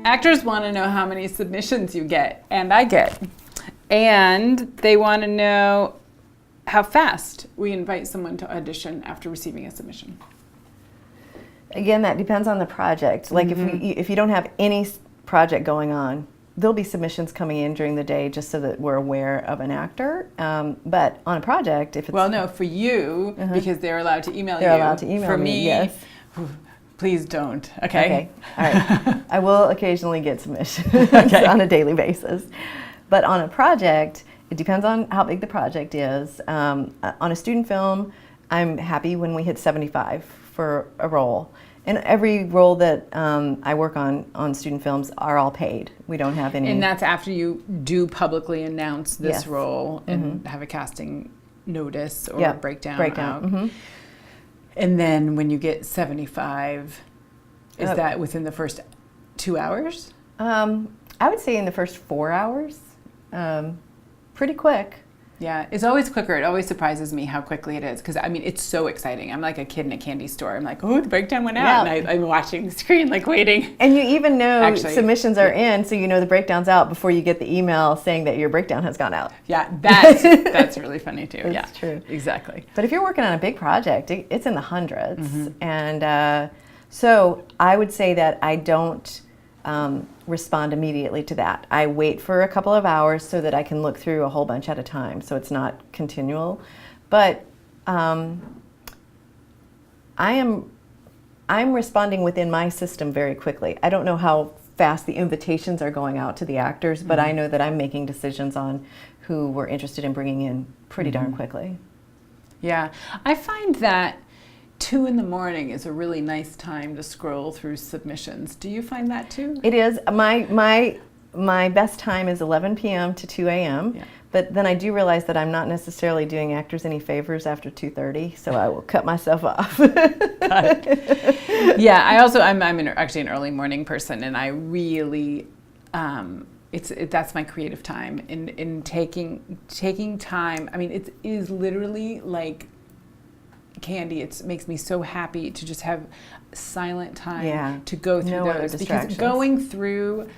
Actors want to know how many submissions you get, and I get. And they want to know how fast we invite someone to audition after receiving a submission. Again, that depends on the project. Like if you don't have any project going on, there'll be submissions coming in during the day just so that we're aware of an actor. But on a project, if it's... Well, no, for you, because they're allowed to email you. They're allowed to email for me, yes. Please don't, okay? All right. I will occasionally get submissions on a daily basis. But on a project, it depends on how big the project is. On a student film, I'm happy when we hit 75 for a role. And every role that I work on student films are all paid. We don't have any... And that's after you do publicly announce this role and have a casting notice or breakdown out. And then when you get 75, is that within the first 2 hours? I would say in the first 4 hours. Pretty quick. Yeah, it's always quicker. It always surprises me how quickly it is because, I mean, it's so exciting. I'm like a kid in a candy store. I'm like, oh, the breakdown went out. And I'm watching the screen, like waiting. And you even know submissions are in, so you know the breakdown's out before you get the email saying that your breakdown has gone out. Yeah, that's really funny, too. That's true. Exactly. But if you're working on a big project, it's in the hundreds. And so I would say that I don't respond immediately to that. I wait for a couple of hours so that I can look through a whole bunch at a time, so it's not continual. But I'm responding within my system very quickly. I don't know how fast the invitations are going out to the actors, but I know that I'm making decisions on who we're interested in bringing in pretty darn quickly. Yeah, I find that 2 in the morning is a really nice time to scroll through submissions. Do you find that too? It is. My best time is 11 p.m. to 2 a.m. Yeah. But then I do realize that I'm not necessarily doing actors any favors after 2:30, so I will cut myself off. Yeah, I'm actually an early morning person, and I really that's my creative time in taking time. I mean, it is literally like candy. It makes me so happy to just have silent time to go through those, because going through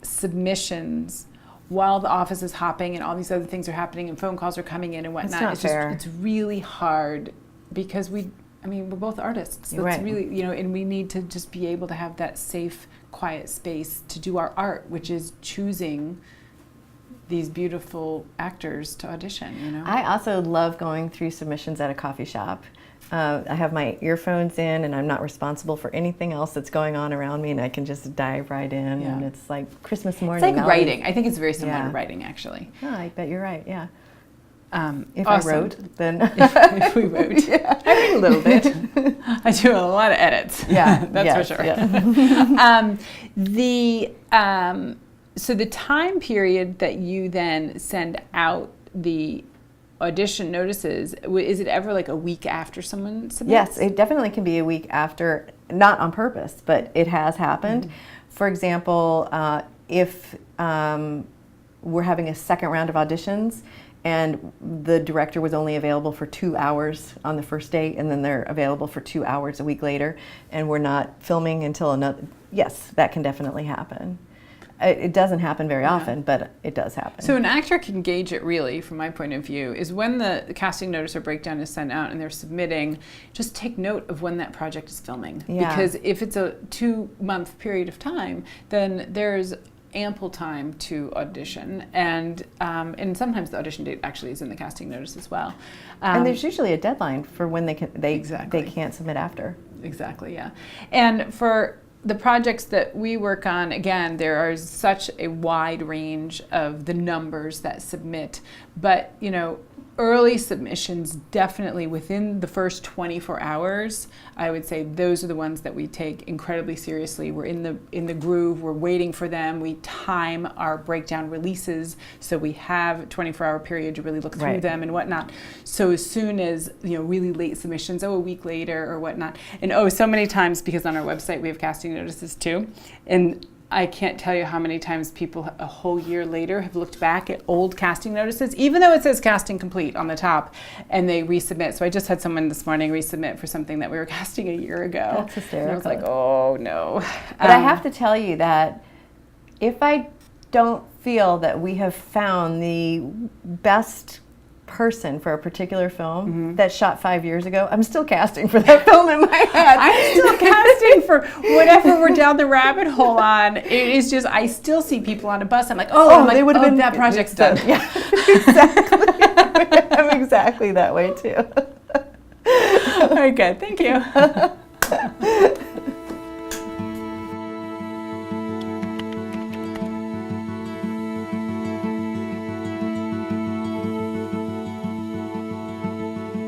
submissions while the office is hopping and all these other things are happening and phone calls are coming in and whatnot, it's really hard because we're both artists. That's right. Really, and we need to just be able to have that safe, quiet space to do our art, which is choosing these beautiful actors to audition, I also love going through submissions at a coffee shop. I have my earphones in and I'm not responsible for anything else that's going on around me, and I can just dive right in and it's like Christmas morning. It's like writing. I think it's very similar to writing, actually. Oh, I bet you're right, yeah. If awesome. I wrote, then... if we wrote. I write a little bit. I do a lot of edits. Yeah. That's for sure. Yeah. So the time period that you then send out the audition notices, is it ever like a week after someone submits? Yes, it definitely can be a week after, not on purpose, but it has happened. For example, if we're having a second round of auditions and the director was only available for 2 hours on the first date, and then they're available for 2 hours a week later, and we're not filming until another, yes, that can definitely happen. It doesn't happen very often, but it does happen. So an actor can gauge it really, from my point of view, is when the casting notice or breakdown is sent out and they're submitting, just take note of when that project is filming. Yeah. Because if it's a 2-month period of time, then there's ample time to audition, and sometimes the audition date actually is in the casting notice as well. And there's usually a deadline for when they can't submit after. Exactly, yeah. And for the projects that we work on, again, there is such a wide range of the numbers that submit, but early submissions, definitely within the first 24 hours, I would say those are the ones that we take incredibly seriously. We're in the groove, we're waiting for them, we time our breakdown releases, so we have a 24-hour period to really look through them and whatnot. So as soon as, really late submissions, a week later or whatnot, and so many times, because on our website we have casting notices too, and I can't tell you how many times people a whole year later have looked back at old casting notices, even though it says casting complete on the top, and they resubmit. So I just had someone this morning resubmit for something that we were casting a year ago. That's hysterical. And I was like, oh no. But I have to tell you that if I don't feel that we have found the best person for a particular film that shot 5 years ago, I'm still casting for that film in my head. I'm still casting for whatever we're down the rabbit hole on. It is just, I still see people on a bus. I'm like, they would have been that project's done. Yeah, exactly. I'm exactly that way too. Very good. Thank you.